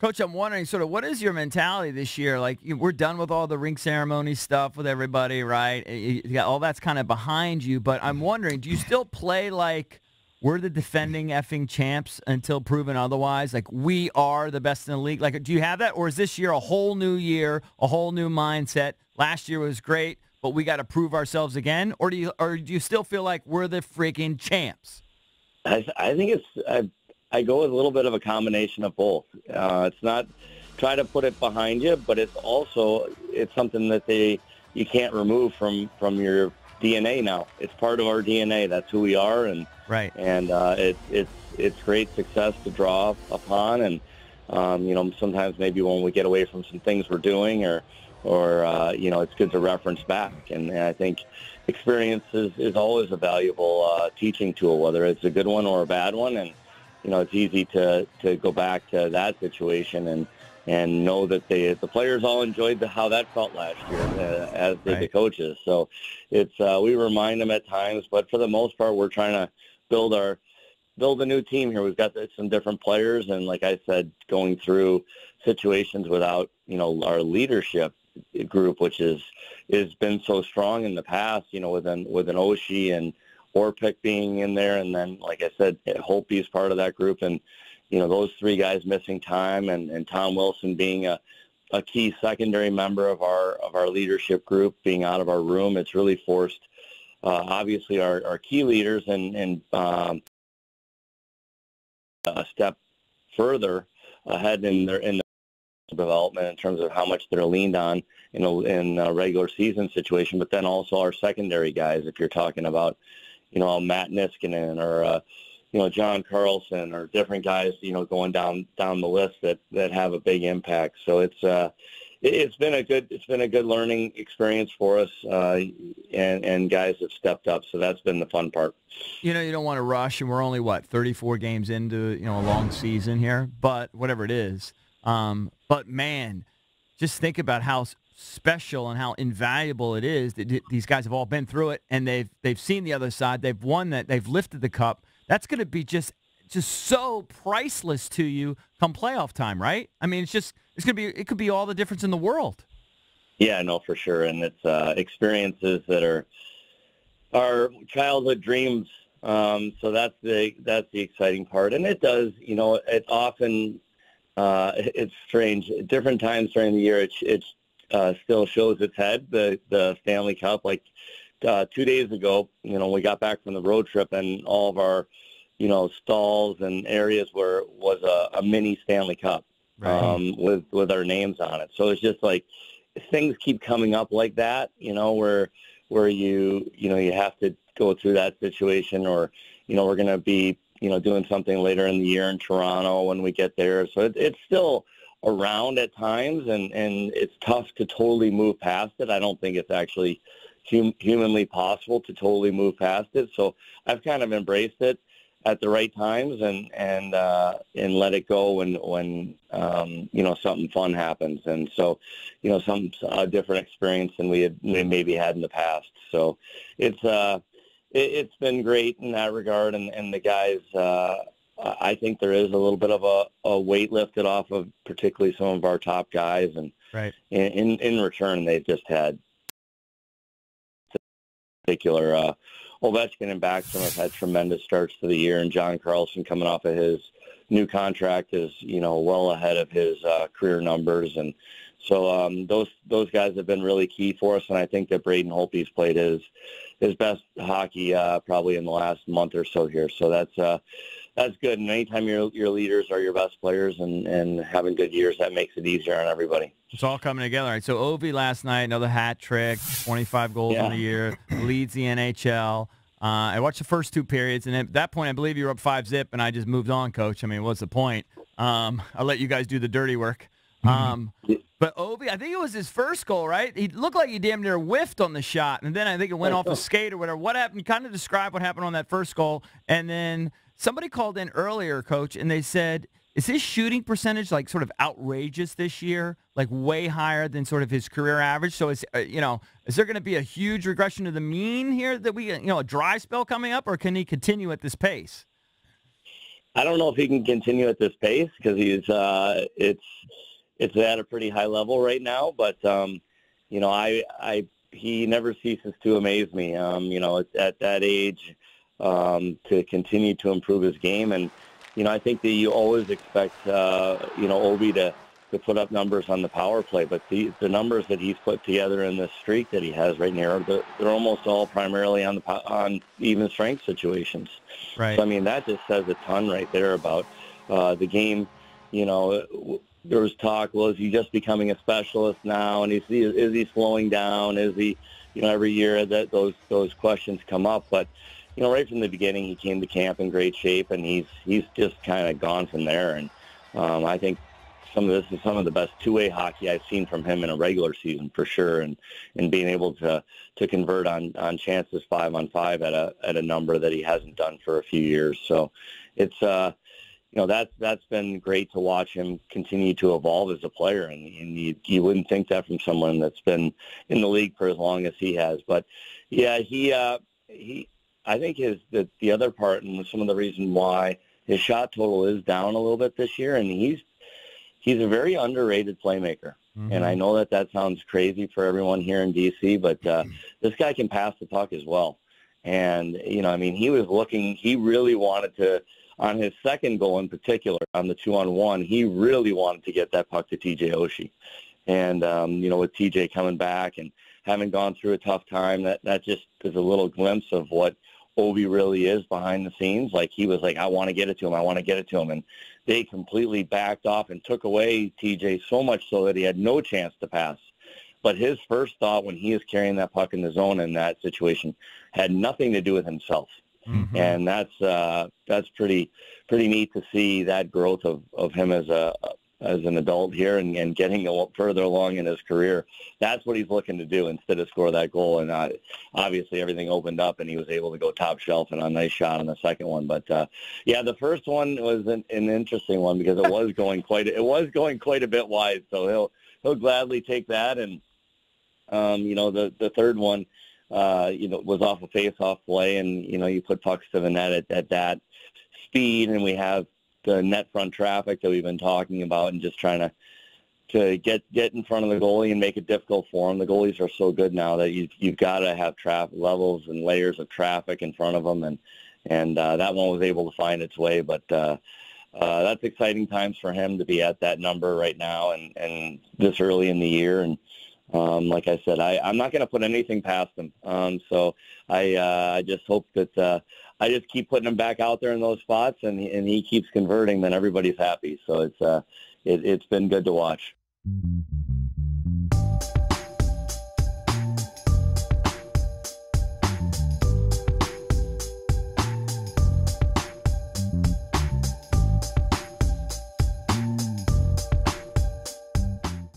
Coach, I'm wondering sort of what is your mentality this year? Like, we're done with all the ring ceremony stuff with everybody, right? All that's kind of behind you, but I'm wondering, do you still play like we're the defending effing champs until proven otherwise? Like, we are the best in the league? Like, do you have that? Or is this year a whole new year, a whole new mindset? Last year was great, but we got to prove ourselves again? Or do you still feel like we're the freaking champs? I think I go with a little bit of a combination of both. It's not try to put it behind you, but it's something that you can't remove from your DNA now. It's part of our DNA. That's who we are, and right. And it's great success to draw upon, and sometimes maybe when we get away from some things we're doing, or it's good to reference back. And I think experience is always a valuable teaching tool, whether it's a good one or a bad one, and it's easy to go back to that situation and know that the players all enjoyed how that felt last year, as did the coaches. So it's we remind them at times, but for the most part, we're trying to build a new team here. We've got some different players, and like I said, going through situations without our leadership group, which has been so strong in the past, with an Oshie and Orpik being in there, and then, like I said, Holtby's part of that group, and those three guys missing time, and Tom Wilson being a key secondary member of our leadership group being out of our room. It's really forced, obviously, our key leaders and a step further ahead in their development in terms of how much they're leaned on in a regular season situation, but then also our secondary guys, if you're talking about Matt Niskanen or John Carlson or different guys, going down the list that have a big impact. So it's been a good learning experience for us, and guys have stepped up. So that's been the fun part. You don't want to rush, and we're only 34 games into a long season here, but whatever it is. But man, just think about how special and how invaluable it is that these guys have all been through it, and they've seen the other side. They've won that. They've lifted the cup. That's going to be just so priceless to you come playoff time, right? I mean, it could be all the difference in the world. Yeah, no, for sure. And it's experiences that are our childhood dreams. So that's the exciting part. And it does, it often, it's strange. At different times during the year, it still shows its head, the Stanley Cup. Like 2 days ago, we got back from the road trip, and all of our, stalls and areas was a mini Stanley Cup, right, with our names on it. So it's just like things keep coming up like that, where you have to go through that situation, or we're going to be doing something later in the year in Toronto when we get there. So it's still around at times, and it's tough to totally move past it. I don't think it's actually humanly possible to totally move past it. So I've kind of embraced it at the right times, and let it go when something fun happens, and so some different experience than we maybe had in the past. So it's been great in that regard, and the guys, I think there is a little bit of a weight lifted off of particularly some of our top guys, and right. in return they've just had particular Ovechkin and Backstrom have had tremendous starts to the year, and John Carlson coming off of his new contract is well ahead of his career numbers, and so those guys have been really key for us, and I think that Braden Holtby's played his best hockey probably in the last month or so here. So that's good. And anytime your leaders are your best players and having good years, that makes it easier on everybody. It's all coming together. All right, so Ovi last night, another hat trick, 25 goals in the year, leads the NHL. I watched the first two periods, and at that point, I believe you were up 5-0, and I just moved on, Coach. I mean, what's the point? I'll let you guys do the dirty work. But Ovi, I think it was his first goal, right? He looked like he damn near whiffed on the shot, and then I think it went off a skate or whatever. What happened? Kind of describe what happened on that first goal. And then somebody called in earlier, Coach, and they said, is his shooting percentage like sort of outrageous this year, like way higher than sort of his career average? So is there going to be a huge regression to the mean here that we a dry spell coming up, or can he continue at this pace? I don't know if he can continue at this pace because he's it's at a pretty high level right now. But you know, he never ceases to amaze me. You know, at that age, to continue to improve his game, and you know, I think that you always expect you know, Ovi to put up numbers on the power play, but the numbers that he's put together in this streak that he has right now, they're almost all primarily on even strength situations. Right. So I mean, that just says a ton right there about the game. You know, there was talk, well, is he just becoming a specialist now, and is he slowing down? Is he, you know, every year that those questions come up, but you know, right from the beginning, he came to camp in great shape, and he's just kind of gone from there. And I think some of this is some of the best two-way hockey I've seen from him in a regular season for sure, and being able to convert on chances 5-on-5 at a number that he hasn't done for a few years. So it's you know, that's been great to watch him continue to evolve as a player, and you wouldn't think that from someone that's been in the league for as long as he has. But yeah, he I think the other part, and some of the reason why his shot total is down a little bit this year, and he's a very underrated playmaker. Mm-hmm. And I know that sounds crazy for everyone here in DC, but this guy can pass the puck as well. And, you know, I mean, he really wanted to, on his second goal in particular, on the 2-on-1, he really wanted to get that puck to TJ Oshie. And, you know, with TJ coming back and having gone through a tough time, that just is a little glimpse of what Ovi really is behind the scenes. Like, he was like, I want to get it to him. And they completely backed off and took away TJ so much so that he had no chance to pass. But his first thought when he was carrying that puck in the zone in that situation had nothing to do with himself. Mm-hmm. And that's pretty neat to see that growth of him as an adult here and getting further along in his career. That's what he's looking to do instead of score that goal. And obviously everything opened up and he was able to go top shelf and a nice shot on the second one. But yeah, the first one was an interesting one because it was going quite a bit wide. So he'll gladly take that. And you know, the third one, you know, was off a face-off play, and you know, you put pucks to the net at that speed, and we have the net front traffic that we've been talking about, and just trying to get in front of the goalie and make it difficult for him. The goalies are so good now that you've got to have traffic levels and layers of traffic in front of them, and that one was able to find its way. But that's exciting times for him to be at that number right now and this early in the year. And like I said, I'm not going to put anything past him. So I just hope that I just keep putting him back out there in those spots, and he keeps converting. Then everybody's happy. So it's been good to watch.